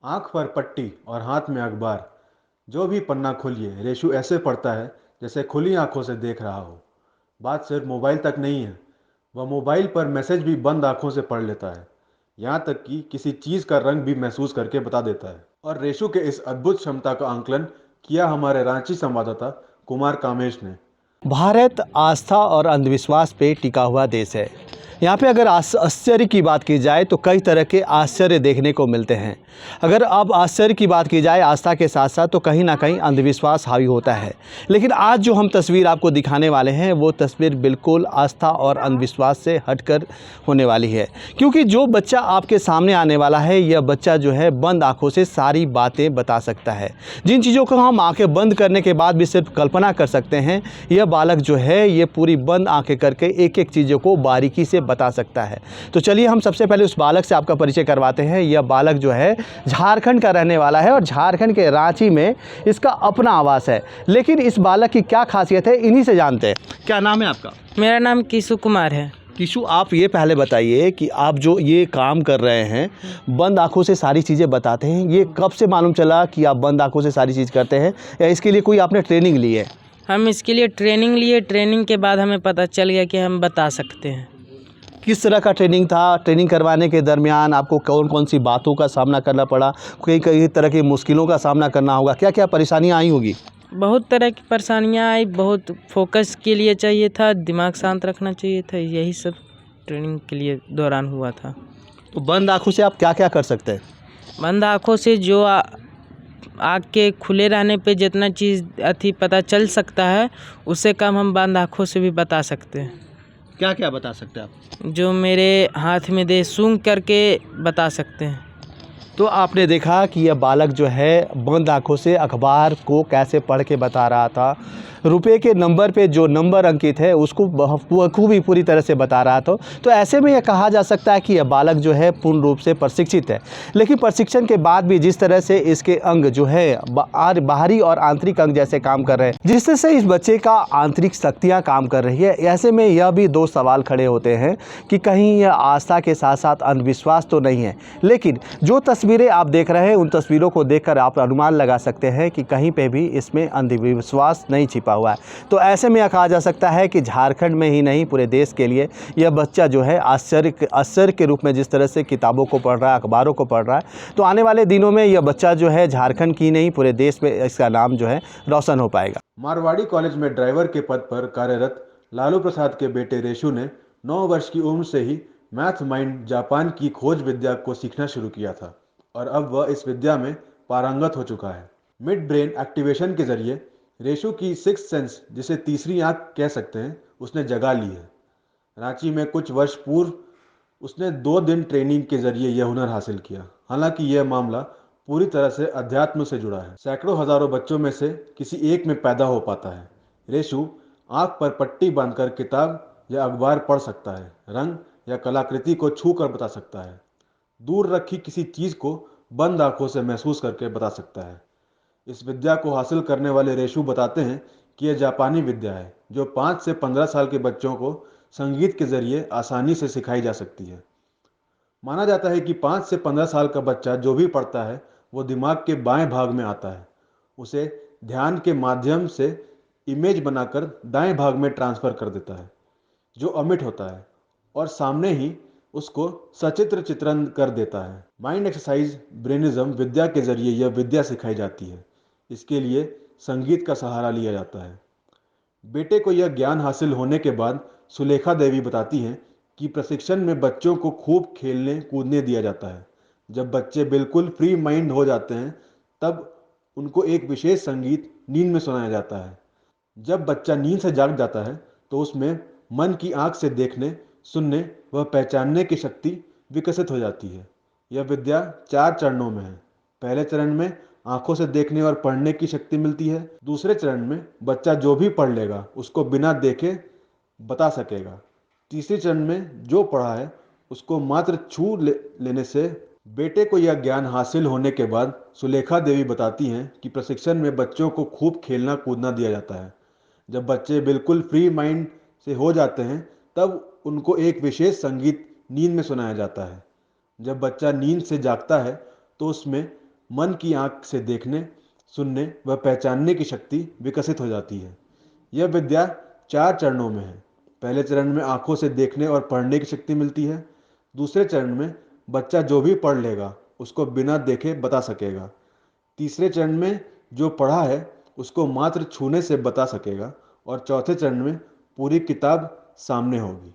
आंख पर पट्टी और हाथ में अखबार। जो भी पन्ना खोलिए रेशु ऐसे पढ़ता है जैसे खुली आंखों से देख रहा हो। बात सिर्फ मोबाइल तक नहीं है, वह मोबाइल पर मैसेज भी बंद आंखों से पढ़ लेता है। यहाँ तक कि किसी चीज़ का रंग भी महसूस करके बता देता है। और रेशु के इस अद्भुत क्षमता का आंकलन किया हमारे रांची संवाददाता कुमार कामेश ने। भारत आस्था और अंधविश्वास पे टिका हुआ देश है। यहाँ पे अगर आश्चर्य की बात की जाए तो कई तरह के आश्चर्य देखने को मिलते हैं। अगर अब आश्चर्य की बात की जाए आस्था के साथ साथ तो कहीं ना कहीं अंधविश्वास हावी होता है। लेकिन आज जो हम तस्वीर आपको दिखाने वाले हैं वो तस्वीर बिल्कुल आस्था और अंधविश्वास से हटकर होने वाली है, क्योंकि जो बच्चा आपके सामने आने वाला है यह बच्चा जो है बंद आँखों से सारी बातें बता सकता है। जिन चीज़ों को हम आँखें बंद करने के बाद भी सिर्फ कल्पना कर सकते हैं, यह बालक जो है ये पूरी बंद आंखें करके एक एक चीज़ों को बारीकी से बता सकता है। तो चलिए हम सबसे पहले उस बालक से आपका परिचय करवाते हैं। यह बालक जो है झारखंड का रहने वाला है और झारखंड के रांची में इसका अपना आवास है। लेकिन इस बालक की क्या खासियत है इन्हीं से जानते हैं। क्या नाम है आपका? मेरा नाम किशु कुमार है। किशु, आप ये पहले बताइए कि आप जो ये काम कर रहे हैं, बंद आंखों से सारी चीज़ें बताते हैं, ये कब से मालूम चला कि आप बंद आंखों से सारी चीज़ करते हैं, या इसके लिए कोई आपने ट्रेनिंग ली है? हम इसके लिए ट्रेनिंग लिए, ट्रेनिंग के बाद हमें पता चल गया कि हम बता सकते हैं। किस तरह का ट्रेनिंग था? ट्रेनिंग करवाने के दरमियान आपको कौन कौन सी बातों का सामना करना पड़ा? कई कई तरह की मुश्किलों का सामना करना होगा, क्या क्या परेशानियां आई होगी? बहुत तरह की परेशानियां आई, बहुत फोकस के लिए चाहिए था, दिमाग शांत रखना चाहिए था, यही सब ट्रेनिंग के लिए दौरान हुआ था। तो बंद आंखों से आप क्या क्या कर सकते हैं? बंद आँखों से जो आँख के खुले रहने पे जितना चीज़ पता चल सकता है, उससे कम हम बंद आँखों से भी बता सकते हैं। क्या क्या बता सकते हैं आप? जो मेरे हाथ में दे सूंघ करके बता सकते हैं। तो आपने देखा कि यह बालक जो है बंद आंखों से अखबार को कैसे पढ़ के बता रहा था। रुपए के नंबर पे जो नंबर अंकित है उसको बखूबी पूरी तरह से बता रहा था। तो ऐसे में यह कहा जा सकता है कि यह बालक जो है पूर्ण रूप से प्रशिक्षित है। लेकिन प्रशिक्षण के बाद भी जिस तरह से इसके अंग जो है बाहरी और आंतरिक अंग जैसे काम कर रहे हैं, जिस तरह से इस बच्चे का आंतरिक शक्तियाँ काम कर रही है, ऐसे में यह भी दो सवाल खड़े होते हैं कि कहीं यह आस्था के साथ साथ अंधविश्वास तो नहीं है। लेकिन जो तस्वीरें आप देख रहे हैं उन तस्वीरों को देखकर आप अनुमान लगा सकते हैं कि कहीं पे भी इसमें अंधविश्वास नहीं छिपा हुआ है। तो ऐसे में यह कहा जा सकता है कि झारखंड में ही नहीं पूरे देश के लिए यह बच्चा जो है आश्चर्य के रूप में जिस तरह से किताबों को पढ़ रहा है, अखबारों को पढ़ रहा है, तो आने वाले दिनों में यह बच्चा जो है झारखंड की नहीं पूरे देश में इसका नाम जो है रोशन हो पाएगा। मारवाड़ी कॉलेज में ड्राइवर के पद पर कार्यरत लालू प्रसाद के बेटे रेशु ने 9 वर्ष की उम्र से ही मैथ माइंड जापान की खोज विद्या को सीखना शुरू किया था और अब वह इस विद्या में पारंगत हो चुका है। मिड ब्रेन एक्टिवेशन के जरिए रेशु की सिक्स सेंस, जिसे तीसरी आंख कह सकते हैं, उसने जगा ली है। रांची में कुछ वर्ष पूर्व उसने 2 दिन ट्रेनिंग के जरिए यह हुनर हासिल किया। हालांकि यह मामला पूरी तरह से अध्यात्म से जुड़ा है। सैकड़ों हजारों बच्चों में से किसी एक में पैदा हो पाता है। रेशु आंख पर पट्टी बांधकर किताब या अखबार पढ़ सकता है, रंग या कलाकृति को छू कर बता सकता है, दूर रखी किसी चीज को बंद आंखों से महसूस करके बता सकता है। इस विद्या को हासिल करने वाले रेशु बताते हैं कि यह जापानी विद्या है जो 5 से 15 साल के बच्चों को संगीत के जरिए आसानी से सिखाई जा सकती है। माना जाता है कि 5 से 15 साल का बच्चा जो भी पढ़ता है वो दिमाग के बाएं भाग में आता है, उसे ध्यान के माध्यम से इमेज बनाकर दाएं भाग में ट्रांसफर कर देता है जो अमिट होता है और सामने ही उसको सचित्र चित्रण कर देता है। माइंड एक्सरसाइज ब्रेनिज्म विद्या के जरिए यह विद्या सिखाई जाती है। इसके लिए संगीत का सहारा लिया जाता है। बेटे को यह ज्ञान हासिल होने के बाद सुलेखा देवी बताती हैं कि प्रशिक्षण में बच्चों को खूब खेलने कूदने दिया जाता है। जब बच्चे बिल्कुल फ्री माइंड हो जाते हैं तब उनको एक विशेष संगीत नींद में सुनाया जाता है। जब बच्चा नींद से जाग जाता है तो उसमें मन की आंख से देखने, सुनने व पहचानने की शक्ति विकसित हो जाती है। यह विद्या 4 चरणों में है। पहले चरण में आंखों से देखने और पढ़ने की शक्ति मिलती है। दूसरे चरण में बच्चा जो भी पढ़ लेगा उसको बिना देखे बता सकेगा। तीसरे चरण में जो पढ़ा है उसको मात्र छू लेने से। बेटे को यह ज्ञान हासिल होने के बाद सुलेखा देवी बताती हैं कि प्रशिक्षण में बच्चों को खूब खेलना कूदना दिया जाता है। जब बच्चे बिल्कुल फ्री माइंड से हो जाते हैं तब उनको एक विशेष संगीत नींद में सुनाया जाता है। जब बच्चा नींद से जागता है तो उसमें मन की आंख से देखने, सुनने व पहचानने की शक्ति विकसित हो जाती है। यह विद्या 4 चरणों में है। पहले चरण में आंखों से देखने और पढ़ने की शक्ति मिलती है। दूसरे चरण में बच्चा जो भी पढ़ लेगा उसको बिना देखे बता सकेगा। तीसरे चरण में जो पढ़ा है उसको मात्र छूने से बता सकेगा और चौथे चरण में पूरी किताब सामने होगी।